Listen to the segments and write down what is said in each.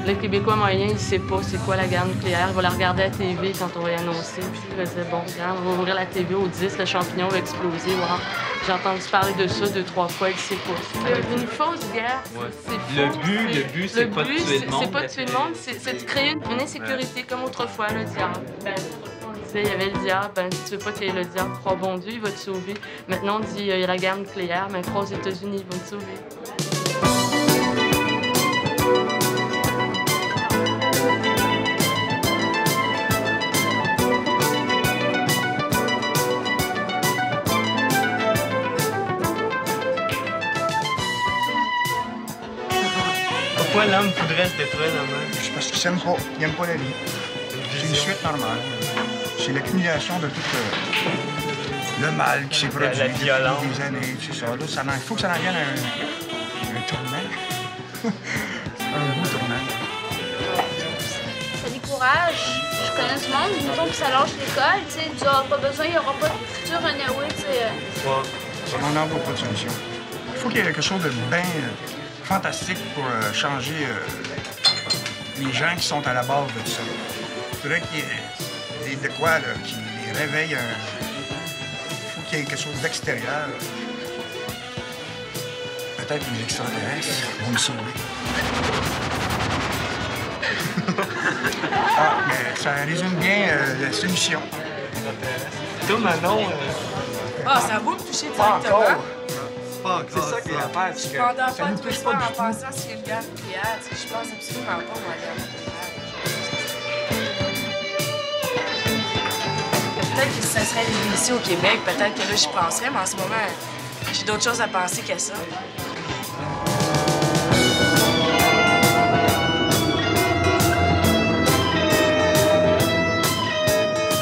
Le Québécois moyen, il ne sait pas c'est quoi la guerre nucléaire. Il va la regarder à la TV quand on va y annoncer. Puis il va dire, bon, regarde, on va ouvrir la TV au 10, le champignon va exploser. Wow. J'ai entendu parler de ça 2-3 fois, il ne sait pas. Une fausse guerre, c'est faux. Le but, c'est pas de tuer le monde. C'est pas de tuer le monde, c'est de créer une insécurité comme autrefois, le diable. On disait, il y avait le diable, tu veux pas qu'il y ait le diable, crois bon Dieu, il va te sauver. Maintenant, on dit, il y a la guerre nucléaire, mais crois aux États-Unis, ils vont te sauver. Pourquoi l'homme voudrait se détruire la main? C'est parce qu'il s'aime pas. Il n'aime pas la vie. C'est une suite normale. C'est l'accumulation de tout le mal qui s'est produit depuis des années. C'est ça. Là, il faut que ça en vienne un tournant. Un beau tournant. Ça décourage. Je connais du monde, mettons, puis ça lâche l'école. Tu sais, tu n'auras pas besoin, il n'y aura pas de futur anyway, tu sais. On n'en voit pas de solution. Il faut qu'il y ait quelque chose de bien fantastique pour changer les gens qui sont à la base de ça. Il faudrait qu'il y ait de quoi là, qui les réveille. Il faut qu'il y ait quelque chose d'extérieur. Peut-être que les extraterrestres vont me sauver. Ah, mais ça résume bien la solution. Toi, Manon... Ah, ça vaut me toucher directement. C'est ça qui est l'affaire. Je ne m'endors pas tous les soirs en pensant s'il y a une guerre nucléaire. Je pense absolument pas à la guerre nucléaire. Peut-être que si ça serait ici au Québec, peut-être que là, j'y penserais, mais en ce moment, j'ai d'autres choses à penser qu'à ça.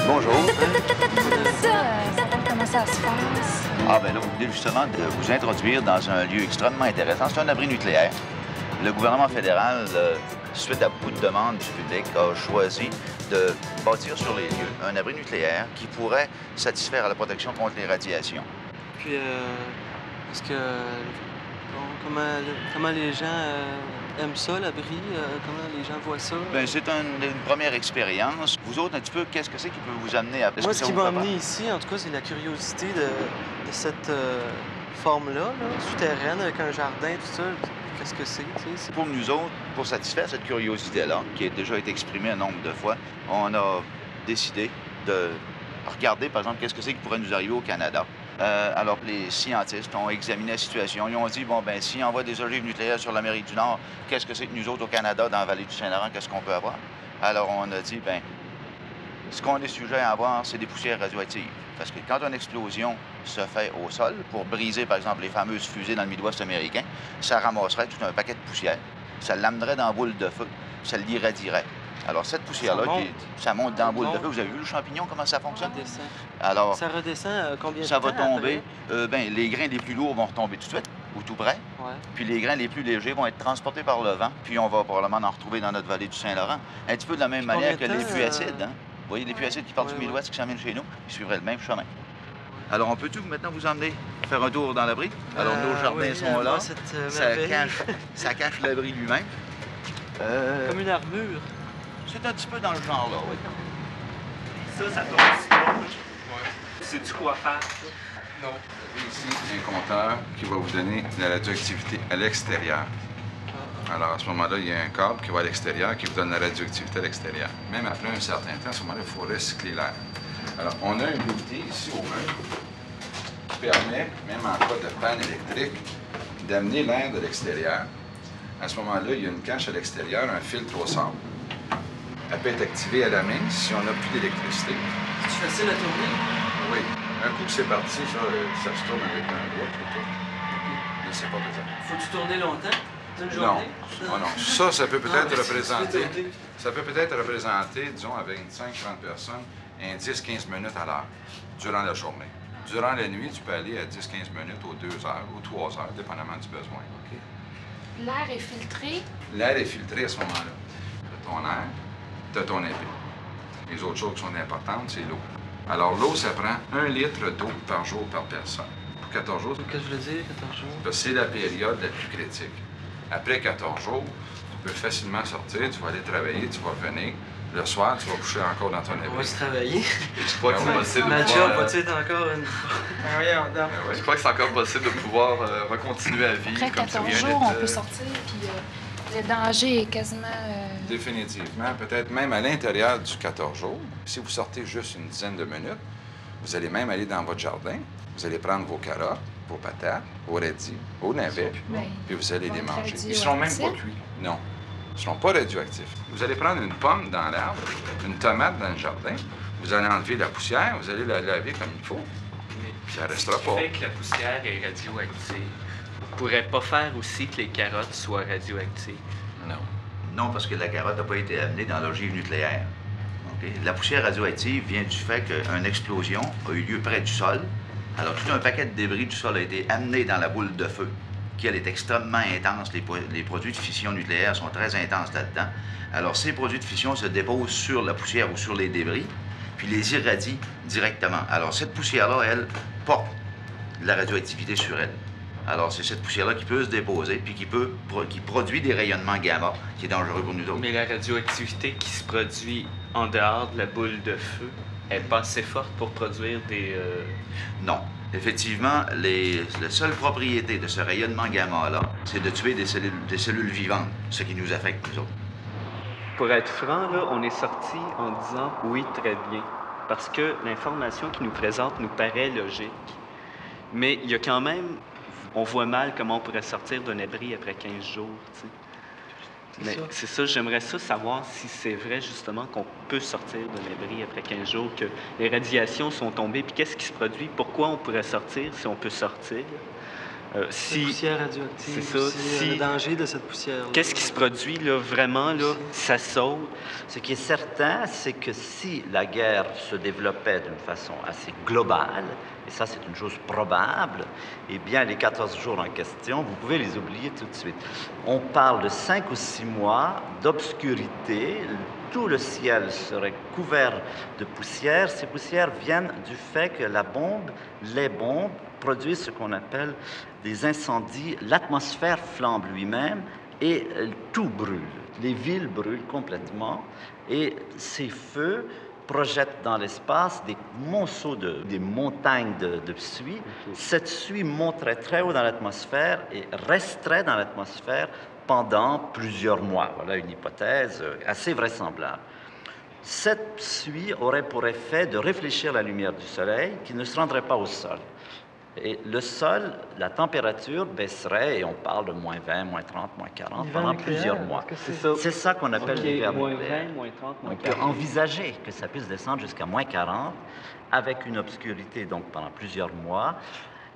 Bonjour. Comment ça se passe? Ah, ben là, vous venez justement de vous introduire dans un lieu extrêmement intéressant. C'est un abri nucléaire. Le gouvernement fédéral, suite à beaucoup de demandes du public, a choisi de bâtir sur les lieux un abri nucléaire qui pourrait satisfaire à la protection contre les radiations. Puis, est-ce que... comment les gens aiment ça, l'abri? Comment les gens voient ça? Bien, c'est une première expérience. Vous autres, un petit peu, qu'est-ce que c'est qui peut vous amener à... Moi, ce qui m'a amené ici, en tout cas, c'est la curiosité de cette forme-là, souterraine, avec un jardin, tout ça. Qu'est-ce que c'est? Pour nous autres, pour satisfaire cette curiosité-là, qui a déjà été exprimée un nombre de fois, on a décidé de regarder, par exemple, qu'est-ce que c'est qui pourrait nous arriver au Canada. Alors, les scientistes ont examiné la situation. Ils ont dit, bon, ben si on envoie des ogives nucléaires sur l'Amérique du Nord, qu'est-ce que c'est que nous autres au Canada, dans la vallée du Saint-Laurent, qu'est-ce qu'on peut avoir? Alors, on a dit, ben ce qu'on est sujet à avoir, c'est des poussières radioactives. Parce que quand une explosion se fait au sol, pour briser, par exemple, les fameuses fusées dans le Midwest américain, ça ramasserait tout un paquet de poussière. Ça l'amènerait dans la boule de feu, ça l'irradierait. Alors, cette poussière-là, ça monte dans la boule de feu. Vous avez vu le champignon, comment ça fonctionne? Ça redescend. Alors, ça redescend combien de temps? Ça va tomber. Ben, les grains les plus lourds vont retomber tout de suite, ou tout près. Ouais. Puis les grains les plus légers vont être transportés par le vent. Puis on va probablement en retrouver dans notre vallée du Saint-Laurent. Un petit peu de la même manière que les puits acides. Hein? Vous voyez, les puits acides qui partent du Midwest qui s'en viennent chez nous, ils suivraient le même chemin. Alors, on peut-tu maintenant vous emmener faire un tour dans l'abri? Alors, nos jardins sont là. Ça cache l'abri lui-même. Comme une armure. C'est un petit peu dans le genre, là, oui. Ça tombe ici, là. Sais-tu quoi faire, ça? Non. Vous avez ici un compteur qui va vous donner de la radioactivité à l'extérieur. Alors, à ce moment-là, il y a un câble qui va à l'extérieur, qui vous donne la radioactivité à l'extérieur. Même après un certain temps, à ce moment-là, il faut recycler l'air. Alors, on a un outil ici au mur qui permet, même en cas de panne électrique, d'amener l'air de l'extérieur. À ce moment-là, il y a une cache à l'extérieur, un filtre au sable. Elle peut être activée à la main si on n'a plus d'électricité. C'est facile à tourner? Oui. Un coup que c'est parti, ça se tourne avec un doigt, tout. Mais c'est pas besoin. Faut-tu tourner longtemps? Une Non. journée? Oh non. Ça peut peut-être mais représenter... c'est- Ça peut peut-être représenter, disons, avec 25-30 personnes, un 10-15 minutes à l'heure, durant la journée. Durant la nuit, tu peux aller à 10-15 minutes aux 2 heures ou 3 heures, dépendamment du besoin. L'air est filtré. L'air est filtré à ce moment-là. Tu as ton air, tu as ton épée. Les autres choses qui sont importantes, c'est l'eau. Alors, l'eau, ça prend 1 litre d'eau par jour par personne. Pour 14 jours, Qu'est-ce que je veux dire, 14 jours? c'est la période la plus critique. Après 14 jours, tu peux facilement sortir, tu vas aller travailler, tu vas revenir. Le soir, tu vas coucher encore dans ton On va épée. se travailler. Je crois que c'est possible de Ma pouvoir, job va-tu être encore une... je crois que c'est encore possible de pouvoir recontinuer à vivre Après comme si 14 rien jours, on n'était. peut sortir, puis le danger est quasiment... Définitivement, peut-être même à l'intérieur du 14 jours. Si vous sortez juste une dizaine de minutes, vous allez même aller dans votre jardin, vous allez prendre vos carottes, vos patates, vos radis, vos navets, puis vous allez les manger. Ils ne seront même pas cuits. Non. Ils ne seront pas radioactifs. Vous allez prendre une pomme dans l'arbre, une tomate dans le jardin, vous allez enlever la poussière, vous allez la laver comme il faut, puis ça ne restera pas. Fait que la poussière est radioactive. On pourrait pas faire aussi que les carottes soient radioactives. Non. Non, parce que la carotte n'a pas été amenée dans l'ogive nucléaire. OK? La poussière radioactive vient du fait qu'une explosion a eu lieu près du sol. Alors, tout un paquet de débris du sol a été amené dans la boule de feu, qui, elle, est extrêmement intense. Les produits de fission nucléaire sont très intenses là-dedans. Alors, ces produits de fission se déposent sur la poussière ou sur les débris, puis les irradient directement. Alors, cette poussière-là, elle, porte de la radioactivité sur elle. Alors, c'est cette poussière-là qui peut se déposer, puis qui produit des rayonnements gamma, qui est dangereux pour nous autres. Mais la radioactivité qui se produit en dehors de la boule de feu est pas assez forte pour produire des... Non. Effectivement, la seule propriété de ce rayonnement gamma-là, c'est de tuer des cellules vivantes, ce qui nous affecte, nous autres. Pour être franc, là, on est sorti en disant « oui, très bien », parce que l'information qu'il nous présente nous paraît logique. Mais il y a quand même... On voit mal comment on pourrait sortir d'un abri après 15 jours, tu sais. Mais c'est ça, j'aimerais ça savoir si c'est vrai, justement, qu'on peut sortir d'un abri après 15 jours, que les radiations sont tombées, puis qu'est-ce qui se produit, pourquoi on pourrait sortir, si on peut sortir. La poussière radioactive, c'est ça, aussi, le danger de cette poussière. Qu'est-ce qui se produit, là, vraiment, là, ça saute. Ce qui est certain, c'est que si la guerre se développait d'une façon assez globale, et ça c'est une chose probable, eh bien les 14 jours en question, vous pouvez les oublier tout de suite. On parle de 5 ou 6 mois d'obscurité, tout le ciel serait couvert de poussière. Ces poussières viennent du fait que les bombes produisent ce qu'on appelle des incendies. L'atmosphère flambe lui-même et tout brûle. Les villes brûlent complètement et ces feux projettent dans l'espace des monceaux, des montagnes de suie. Cette suie monterait très haut dans l'atmosphère et resterait dans l'atmosphère pendant plusieurs mois. Voilà une hypothèse assez vraisemblable. Cette suie aurait pour effet de réfléchir la lumière du soleil qui ne se rendrait pas au sol. Et le sol, la température baisserait, et on parle de moins 20, moins 30, moins 40 pendant plusieurs mois. C'est ça qu'on appelle l'hiver nucléaire. Moins 20, moins 30, moins On 40. peut envisager que ça puisse descendre jusqu'à moins 40, avec une obscurité donc pendant plusieurs mois,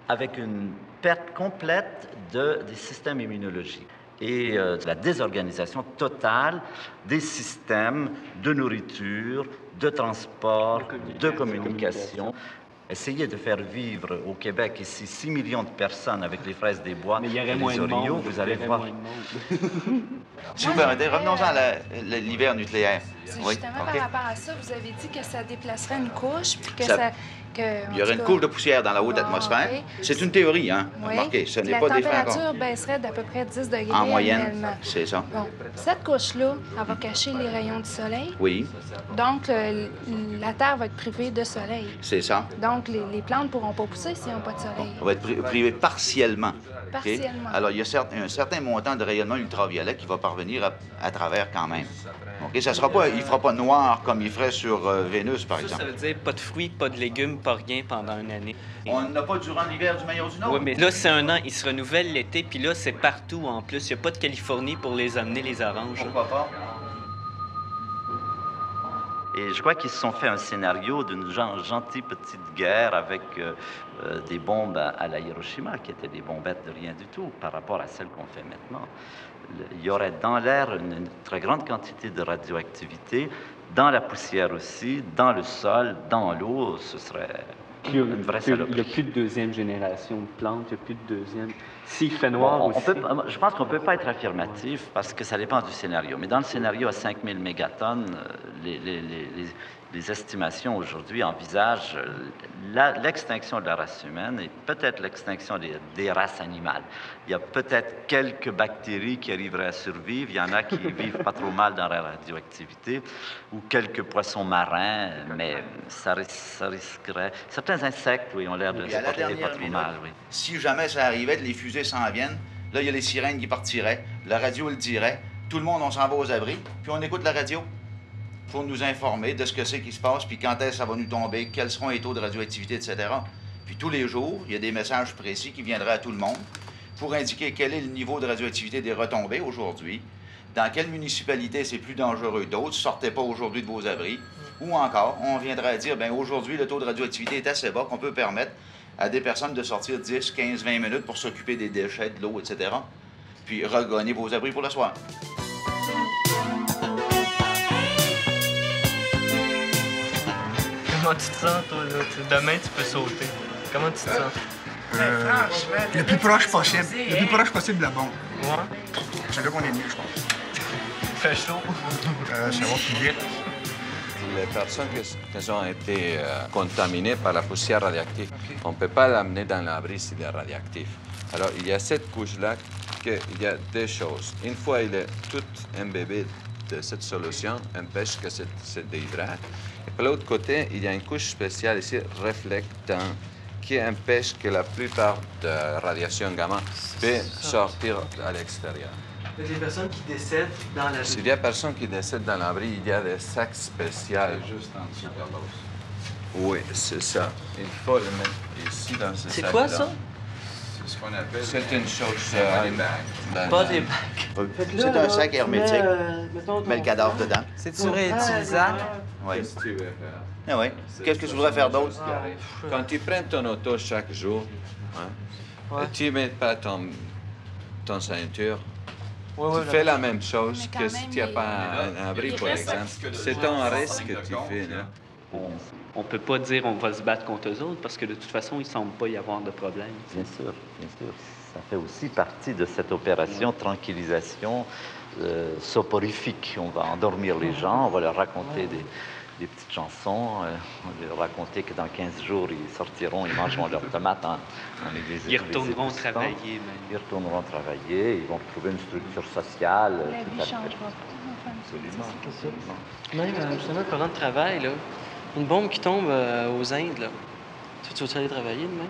avec une perte complète des systèmes immunologiques et la désorganisation totale des systèmes de nourriture, de transport, de communication. Essayez de faire vivre au Québec ici 6 millions de personnes avec les fraises des bois Mais il y aurait et moins les de orignaux, monde. vous allez voir. Si vous permettez, revenons-en à l'hiver nucléaire. C'est Oui, justement OK. par rapport à ça, vous avez dit que ça déplacerait une couche, puis que Ça- Il y aurait une couche de poussière dans la haute atmosphère. OK. C'est une théorie, hein? Oui. Remarquez, ce n'est La pas des faits température encore. baisserait d'à peu près 10 degrés En moyenne, annuellement. c'est ça. Bon, cette couche-là, elle va cacher les rayons du soleil. Oui, Donc, la Terre va être privée de soleil. c'est ça. Donc, les plantes ne pourront pas pousser s'ils n'ont pas de soleil. On va être privé partiellement OK? Partiellement. Alors, il y a un certain montant de rayonnement ultraviolet qui va parvenir à travers quand même. OK? Ça sera pas, il ne fera pas noir comme il ferait sur Vénus, par exemple. Ça veut dire pas de fruits, pas de légumes, pas rien pendant une année. On n'a pas durant l'hiver du meilleur du Nord. Oui, mais là, c'est un an. Ils se renouvellent l'été, puis là, c'est partout en plus. Il n'y a pas de Californie pour les amener, les oranges. Pourquoi pas? Et je crois qu'ils se sont fait un scénario d'une gentille petite guerre avec des bombes à la Hiroshima, qui étaient des bombettes de rien du tout par rapport à celles qu'on fait maintenant. Il y aurait dans l'air une très grande quantité de radioactivité, dans la poussière aussi, dans le sol, dans l'eau. Ce serait une vraie saloperie. Il n'y a plus de deuxième génération de plantes, il n'y a plus de deuxième. S'il fait noir aussi... Je pense qu'on ne peut pas être affirmatif parce que ça dépend du scénario. Mais dans le scénario à 5000 mégatonnes, les estimations aujourd'hui envisagent l'extinction de la race humaine et peut-être l'extinction des races animales. Il y a peut-être quelques bactéries qui arriveraient à survivre. Il y en a qui vivent pas trop mal dans la radioactivité, ou quelques poissons marins, mais ça risquerait... Certains insectes, oui, ont l'air de se porter pas trop mal, oui. Si jamais ça arrivait, les fusées s'en viennent, là, il y a les sirènes qui partiraient, la radio le dirait, tout le monde, on s'en va aux abris, puis on écoute la radio pour nous informer de ce que c'est qui se passe, puis quand est-ce que ça va nous tomber, quels seront les taux de radioactivité, etc. Puis tous les jours, il y a des messages précis qui viendraient à tout le monde pour indiquer quel est le niveau de radioactivité des retombées aujourd'hui, dans quelle municipalité c'est plus dangereux d'autres, sortez pas aujourd'hui de vos abris, ou encore, on viendrait à dire, bien aujourd'hui, le taux de radioactivité est assez bas qu'on peut permettre à des personnes de sortir 10, 15, 20 minutes pour s'occuper des déchets, de l'eau, etc., puis regagner vos abris pour le soir. Comment tu te sens, toi, là? Demain, tu peux sauter. Comment tu te sens? Le plus proche possible. Le plus proche possible de la bombe. Ouais? C'est là qu'on est mieux, je pense. Il fait chaud. Ça va plus vite. Les personnes qui ont été contaminées par la poussière radioactive, on ne peut pas l'amener dans l'abri s'il est radioactif. Alors, il y a cette couche-là qu'il y a deux choses. Une fois il est tout imbibé de cette solution, empêche que ça se déhydrate. Et de l'autre côté, il y a une couche spéciale ici, réflectant, qui empêche que la plupart de radiation gamma peut sortir à l'extérieur. Il y a des personnes qui décèdent dans l'abri. S'il y a personne qui décède dans l'abri, il y a des sacs spéciaux. Juste en dessous de l'os. Oui, c'est ça. Il faut le mettre ici dans ce sac-là. C'est quoi ça? C'est ce qu'on appelle... C'est une chose... Body bag. C'est un sac hermétique. Mets le cadavre dedans. C'est-tu réutilisable? Oui. Qu'est-ce que tu veux faire? Ah oui. Qu'est-ce que tu voudrais faire d'autre? Quand tu prends ton auto chaque jour, hein, tu ne mets pas ton ceinture, tu fais la même chose que si tu n'as pas un abri, par exemple. C'est un risque que tu fais, là. On ne peut pas dire on va se battre contre eux autres parce que de toute façon, il ne semble pas y avoir de problème. Bien sûr, bien sûr. Ça fait aussi partie de cette opération tranquillisation soporifique. On va endormir les gens, on va leur raconter des petites chansons, on va leur raconter que dans 15 jours, ils sortiront, ils mangeront leurs tomates en église. Ils retourneront travailler, même. Ils retourneront travailler, ils vont retrouver une structure sociale. La vie changera pas. Absolument. Même, justement, parlant de travail, là, une bombe qui tombe aux Indes, là. Tu vas aller travailler demain?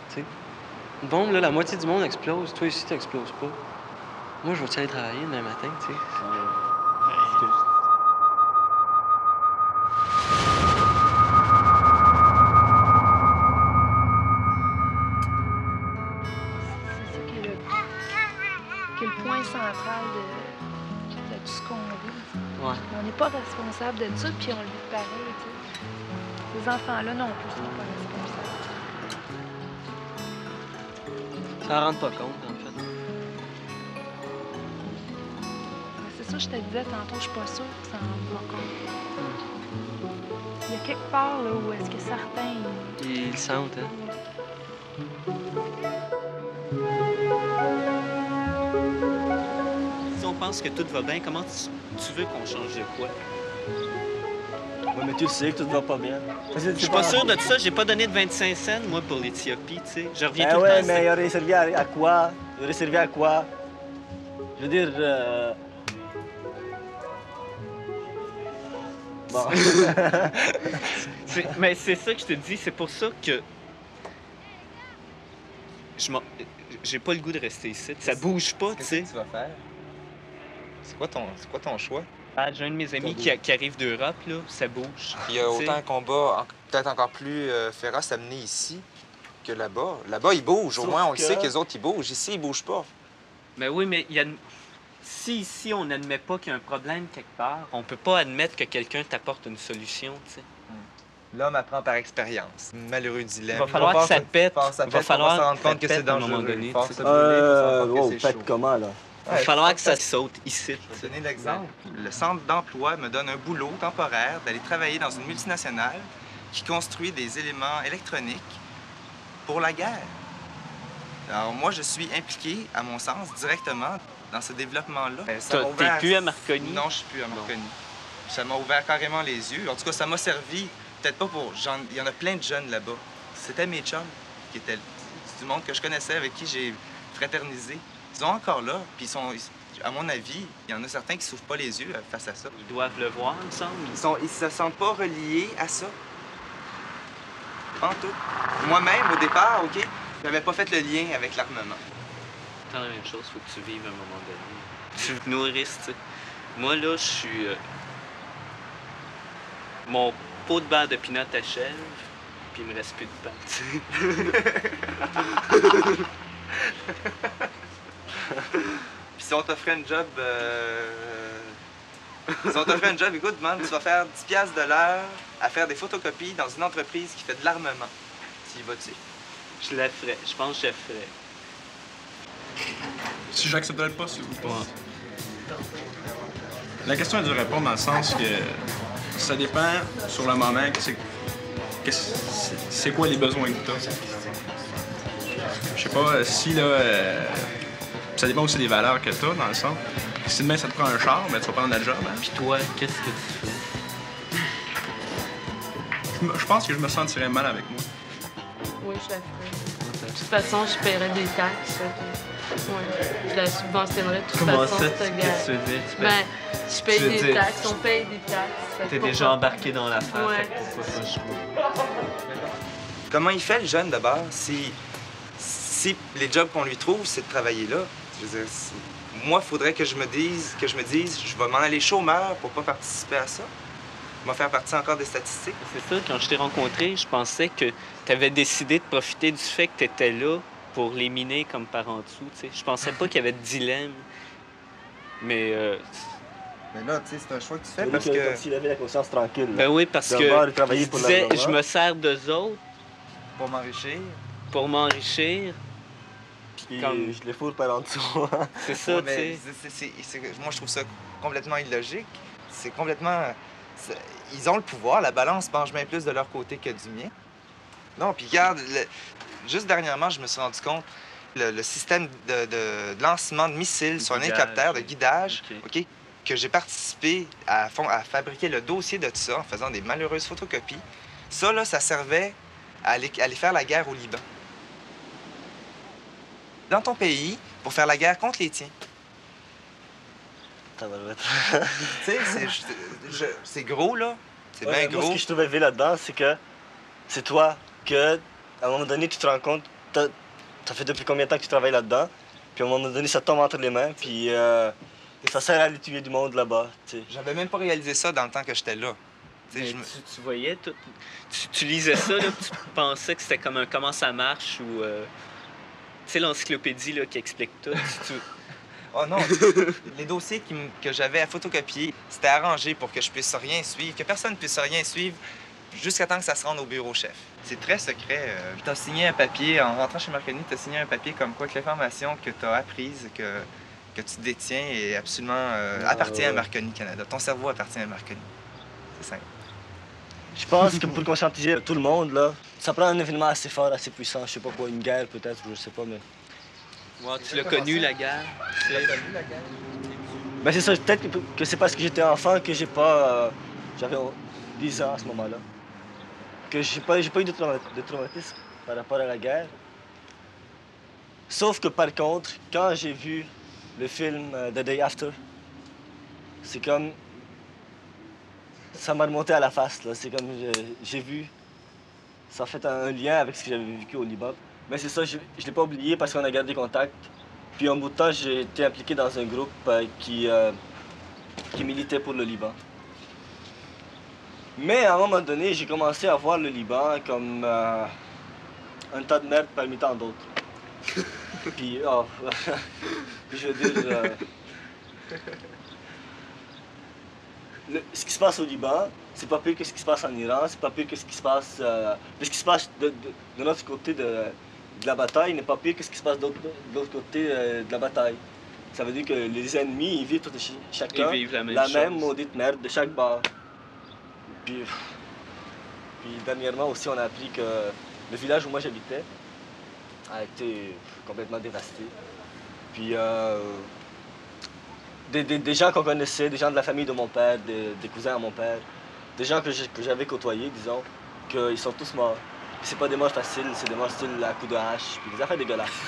T'sais? Une bombe, là, la moitié du monde explose. Toi, ici, tu n'exploses pas. Moi, je vais aller travailler demain matin, tu sais. C'est le point central de tout ce qu'on vit. Ouais. On n'est pas responsable de ça, puis on le vit pareil. T'sais. Ces enfants-là non plus sont pas responsables. Ça en rend pas compte, en fait. C'est ça, je te disais tantôt, je suis pas sûre que ça en rend pas compte. Il y a quelque part là, où est-ce que certains... Ils le sentent, hein? Si on pense que tout va bien, comment tu veux qu'on change de quoi? Ouais, mais tu le sais que tout va pas bien. Je suis pas sûr de ça. J'ai pas donné de 25 cents, moi, pour l'Éthiopie, tu sais. Je reviens Ben tout le ouais, temps. mais il aurait servi à quoi? Il aurait servi à quoi? Je veux dire... Bon. Mais c'est ça que je te dis. C'est pour ça que... j'ai pas le goût de rester ici. Ça bouge pas, tu sais. Qu'est-ce que tu vas faire? C'est quoi ton choix? Ah, j'ai un de mes amis qui arrive d'Europe, là, ça bouge. Il y a autant un combat, peut-être encore plus féroce à mener ici que là-bas. Là-bas, ils bougent. Au moins, on le sait que les autres, ils bougent. Ici, ils bougent pas. Mais oui, mais il y a... Si ici, on n'admet pas qu'il y a un problème quelque part, on peut pas admettre que quelqu'un t'apporte une solution, tu sais. L'homme apprend par expérience. Malheureux dilemme. Il va falloir que ça pète. Il va falloir se rendre compte que c'est dangereux. À un moment donné. Pète comment, là? Il va falloir que ça saute ici. Je vais donner l'exemple. Le centre d'emploi me donne un boulot temporaire d'aller travailler dans une multinationale qui construit des éléments électroniques pour la guerre. Alors moi, je suis impliqué, à mon sens, directement dans ce développement-là. T'es plus à Marconi? Non, je suis plus à Marconi. Ça m'a ouvert carrément les yeux. En tout cas, ça m'a servi, peut-être pas pour... Il y en a plein de jeunes là-bas. C'était mes chums qui étaient... C'est du monde que je connaissais, avec qui j'ai fraternisé. Ils sont encore là, puis à mon avis, il y en a certains qui s'ouvrent pas les yeux face à ça. Ils doivent le voir, il me semble. Ils se sentent pas reliés à ça. En tout. Moi-même, au départ, OK, j'avais pas fait le lien avec l'armement. C'est la même chose, faut que tu vives à un moment donné. Tu te nourrisses, tu sais. Moi, là, je suis... Mon pot de beurre de pinot achève, puis il me reste plus de pain, tu sais. Puis si on t'offrait un job... Si on t'offrait un job, écoute, man, tu vas faire 10 piastres de l'heure à faire des photocopies dans une entreprise qui fait de l'armement. Tu y vas-tu? Je la ferais. Je pense que je la ferais. Si j'accepterais le poste, s'il vous plaît. La question est de répondre dans le sens que ça dépend sur le moment c'est quoi les besoins que tu as. Je sais pas si là. Ça dépend aussi des valeurs que tu as dans le sens. Si demain ça te prend un char, ben, tu vas prendre la job. Hein? Puis toi, qu'est-ce que tu fais? Je pense que je me sentirais mal avec moi. Oui, je la ferais. De toute façon, je paierais des taxes. Ouais. Je la subventionnerais de toute Comment façon. ça, qu'est-ce que tu veux dire? Ben, je paye des taxes, on paye des taxes. T'es déjà embarqué dans l'affaire, ouais. Pourquoi pas je... Comment il fait, le jeune, d'abord, si les jobs qu'on lui trouve, c'est de travailler là? Je veux dire, moi, il faudrait que je me dise, je vais m'en aller chômeur pour pas participer à ça. Je vais faire partie encore des statistiques. C'est ça, quand je t'ai rencontré, je pensais que tu avais décidé de profiter du fait que tu étais là pour les miner comme par en dessous, tu sais. Je pensais pas qu'il y avait de dilemme. Mais là, tu sais, c'est un choix que tu fais parce que... Comme s'il avait la conscience tranquille. Ben oui, parce que je disais, je me sers d'eux autres. Pour m'enrichir. Pour m'enrichir. Puis comme... je les fourre par en dessous. C'est ça, ouais, tu sais. Moi, je trouve ça complètement illogique. C'est complètement... Ils ont le pouvoir, la balance penche bien plus de leur côté que du mien. Non, puis regarde, juste dernièrement, je me suis rendu compte, le système de lancement de missiles sur un hélicoptère, de guidage, OK, que j'ai participé à fabriquer le dossier de tout ça en faisant des malheureuses photocopies. Ça, là, ça servait à aller faire la guerre au Liban. Dans ton pays, pour faire la guerre contre les tiens. Tu sais, c'est gros, là. C'est bien gros. Moi, ce que je trouvais élevé là-dedans, c'est que c'est toi que, à un moment donné, tu te rends compte, ça fait depuis combien de temps que tu travailles là-dedans, puis à un moment donné, ça tombe entre les mains, puis ça sert à aller tuer du monde là-bas. J'avais même pas réalisé ça dans le temps que j'étais là. Tu voyais, tu lisais ça, là, tu pensais que c'était comme un comment ça marche ou... tu sais, l'encyclopédie là, qui explique tout. Oh non, les dossiers que j'avais à photocopier, c'était arrangé pour que je puisse rien suivre, que personne ne puisse rien suivre jusqu'à temps que ça se rende au bureau chef. C'est très secret. Tu as signé un papier, en rentrant chez Marconi, tu as signé un papier comme quoi que l'information que tu as apprise, que tu détiens, est absolument appartient à Marconi Canada. Ton cerveau appartient à Marconi. C'est simple. Je pense que pour conscientiser tout le monde, là, ça prend un événement assez fort, assez puissant. Je sais pas quoi, une guerre peut-être, je sais pas, mais... Ouais, tu l'as connu, la guerre? Tu l'as connu, la guerre? Ben c'est ça, peut-être que c'est parce que j'étais enfant que j'ai pas... j'avais 10 ans à ce moment-là. Que j'ai pas eu de traumatisme par rapport à la guerre. Sauf que par contre, quand j'ai vu le film The Day After, c'est comme... ça m'a remonté à la face, là. C'est comme j'ai vu... Ça a fait un lien avec ce que j'avais vécu au Liban. Mais c'est ça, je ne l'ai pas oublié parce qu'on a gardé contact. Puis un bout de temps, j'ai été impliqué dans un groupe qui militait pour le Liban. Mais à un moment donné, j'ai commencé à voir le Liban comme un tas de merde parmi tant d'autres. Puis, oh, puis je veux dire, ce qui se passe au Liban, c'est pas pire que ce qui se passe en Iran, c'est pas pire que ce qui se passe... ce qui se passe de notre côté de la bataille n'est pas pire que ce qui se passe de l'autre côté de la bataille. Ça veut dire que les ennemis, ils vivent chacun la même maudite merde de chaque bord. Puis dernièrement aussi, on a appris que le village où moi j'habitais a été complètement dévasté. Puis des gens qu'on connaissait, des gens de la famille de mon père, des cousins à mon père, des gens que j'avais côtoyés, disons, qu'ils sont tous morts. Puis c'est pas des morts faciles, c'est des morts style à coups de hache, puis des affaires dégueulasses.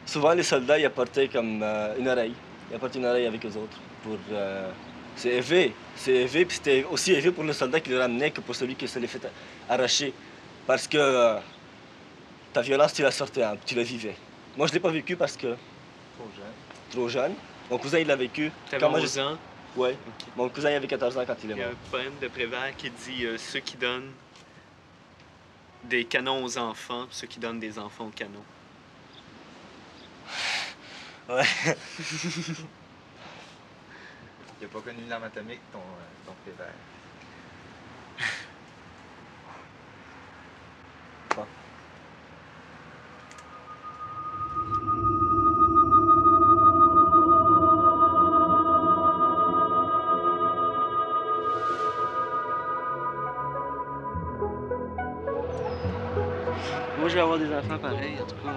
Souvent, les soldats, ils apportaient comme une oreille. Ils apportaient une oreille avec eux autres pour... C'est élevé, puis c'était aussi élevé pour le soldat qui le ramenait que pour celui qui se l'est fait arracher. Parce que ta violence, tu la sortais, hein, tu la vivais. Moi, je l'ai pas vécu parce que... Trop jeune. Trop jeune. Mon cousin, il l'a vécu. T'avais 11 ans? Oui. Okay. Mon cousin, il avait 14 ans quand il est mort. Il y a un poème de Prévert qui dit ceux qui donnent des canons aux enfants, ceux qui donnent des enfants aux canons. Ouais. Il n'a pas connu l'arme atomique, ton Prévert. Bon. Moi, je vais avoir des enfants pareils, en tout cas,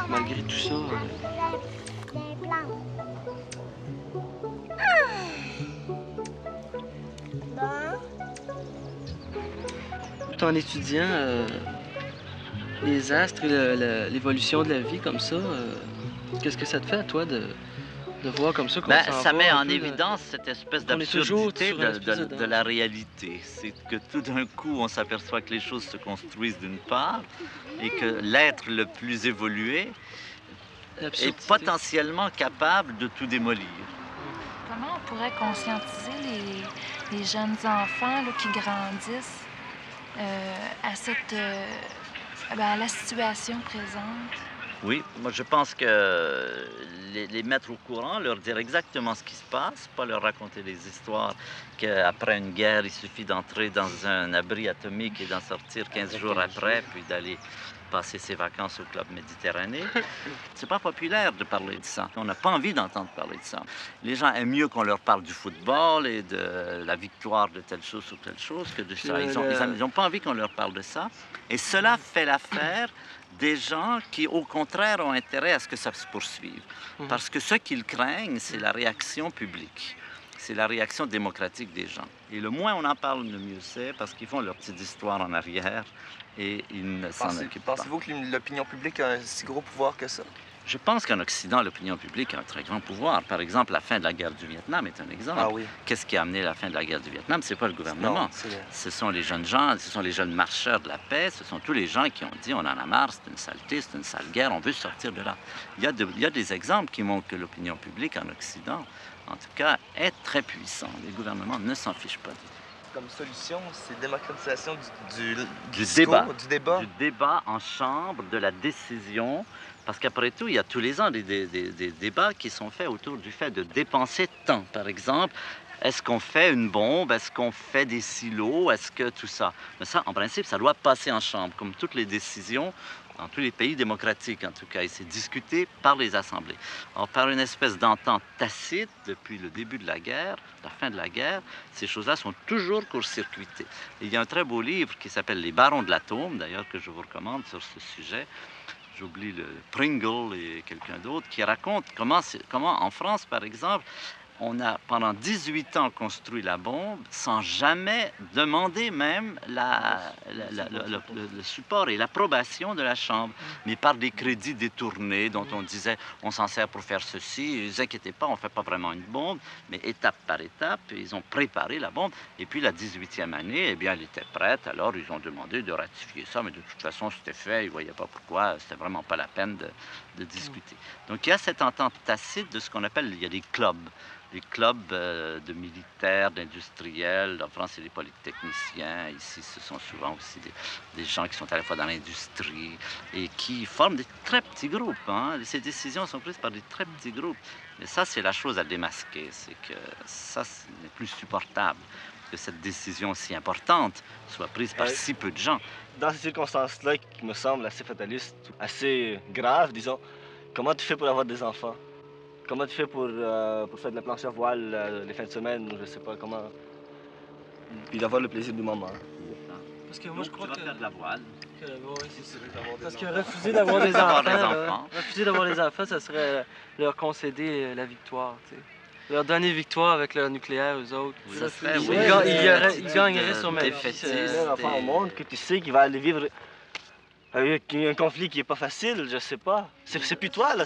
malgré tout ça. En étudiant les astres et l'évolution de la vie comme ça, qu'est-ce que ça te fait à toi de voir comme ça qu'on s'en va ça met en peu, évidence cette espèce on est toujours d'absurdité sur une espèce de de la réalité. C'est que tout d'un coup, on s'aperçoit que les choses se construisent d'une part et que l'être le plus évolué est potentiellement capable de tout démolir. Comment on pourrait conscientiser les jeunes enfants là, qui grandissent à la situation présente? Oui, moi je pense que les mettre au courant, leur dire exactement ce qui se passe, pas leur raconter des histoires qu'après une guerre, il suffit d'entrer dans un abri atomique et d'en sortir 15 jours après, puis d'aller passer ses vacances au club méditerranéen. C'est pas populaire de parler de ça. On n'a pas envie d'entendre parler de ça. Les gens aiment mieux qu'on leur parle du football et de la victoire de telle chose ou telle chose que de ça. Ils n'ont pas envie qu'on leur parle de ça. Et cela fait l'affaire des gens qui, au contraire, ont intérêt à ce que ça se poursuive. Parce que ce qu'ils craignent, c'est la réaction publique. C'est la réaction démocratique des gens. Et le moins on en parle, le mieux c'est, parce qu'ils font leur petite histoire en arrière et ils ne s'en occupent pas. Pensez-vous que l'opinion publique a un si gros pouvoir que ça? Je pense qu'en Occident, l'opinion publique a un très grand pouvoir. Par exemple, la fin de la guerre du Vietnam est un exemple. Ah oui. Qu'est-ce qui a amené la fin de la guerre du Vietnam? C'est pas le gouvernement. Ce sont les jeunes gens, ce sont les jeunes marcheurs de la paix, ce sont tous les gens qui ont dit on en a marre, c'est une saleté, c'est une sale guerre, on veut sortir de là. Il y a des exemples qui montrent que l'opinion publique en Occident, en tout cas, est très puissante. Les gouvernements ne s'en fichent pas. Comme solution, c'est démocratisation du débat. Du débat. Du débat en chambre, de la décision. Parce qu'après tout, il y a tous les ans des débats qui sont faits autour du fait de dépenser tant. Par exemple, est-ce qu'on fait une bombe? Est-ce qu'on fait des silos? Est-ce que tout ça? Mais ça, en principe, ça doit passer en chambre, comme toutes les décisions dans tous les pays démocratiques, en tout cas. Et c'est discuté par les assemblées. Alors, par une espèce d'entente tacite, depuis le début de la guerre, la fin de la guerre, ces choses-là sont toujours court-circuitées. Il y a un très beau livre qui s'appelle « Les barons de l'atome », d'ailleurs, que je vous recommande sur ce sujet. J'oublie le Pringle et quelqu'un d'autre, qui raconte comment en France, par exemple, On a pendant 18 ans construit la bombe sans jamais demander même le support et l'approbation de la Chambre, mais par des crédits détournés dont on disait on s'en sert pour faire ceci. Ne vous inquiétez pas, on ne fait pas vraiment une bombe, mais étape par étape, ils ont préparé la bombe. Et puis la 18e année, eh bien, elle était prête. Alors ils ont demandé de ratifier ça, mais de toute façon, c'était fait. Ils ne voyaient pas pourquoi. C'était vraiment pas la peine de discuter. Donc il y a cette entente tacite de ce qu'on appelle, il y a des clubs. Les clubs de militaires, d'industriels. En France, c'est les polytechniciens. Ici, ce sont souvent aussi des gens qui sont à la fois dans l'industrie et qui forment des très petits groupes. Hein. Ces décisions sont prises par des très petits groupes. Mais ça, c'est la chose à démasquer. C'est que ça, ce n'est plus supportable que cette décision si importante soit prise par si peu de gens. Dans ces circonstances-là, qui me semblent assez fatalistes, assez graves, disons, comment tu fais pour avoir des enfants? Comment tu fais pour faire de la planche à voile les fins de semaine, je sais pas comment. Puis d'avoir le plaisir du moment. Parce que moi, je crois que... faire de la voile. Parce que refuser d'avoir des enfants, refuser d'avoir des enfants, ça serait leur concéder la victoire, tu sais. Leur donner victoire avec leur nucléaire, eux autres. Oui, ils gagneraient sur ma vie. Un enfant au monde que tu sais qu'il va aller vivre avec un conflit qui est pas facile, je sais pas. C'est plus toi, là.